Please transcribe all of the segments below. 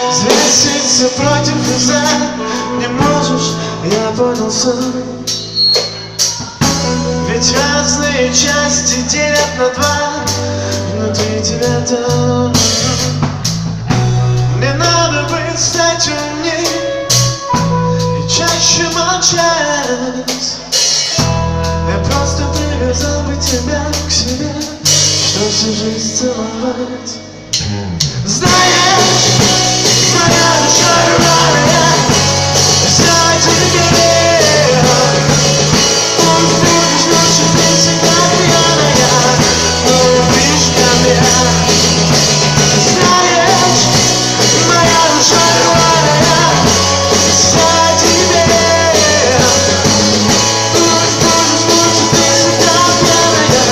Взвеситься против и за не можешь, я понял сам. Ведь разные части делят на два внутри тебя там. Мне надо быть, стать умней и чаще молчать. Я просто привязал бы тебя к себе, что всю жизнь целовать. Знаешь, моя душа рваная, все тебе. Пусть будешь ночью ты всегда пьяная, но любишь ко мне. Знаешь, моя душа рваная, все тебе. Пусть будешь ночью ты всегда пьяная,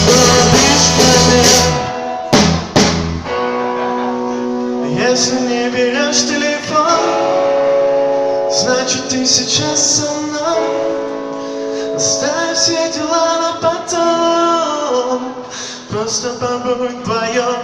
но любишь ко мне. Если не берешь телефон, значит ты сейчас со мной. Оставь все дела на потом, просто побудь вдвоем.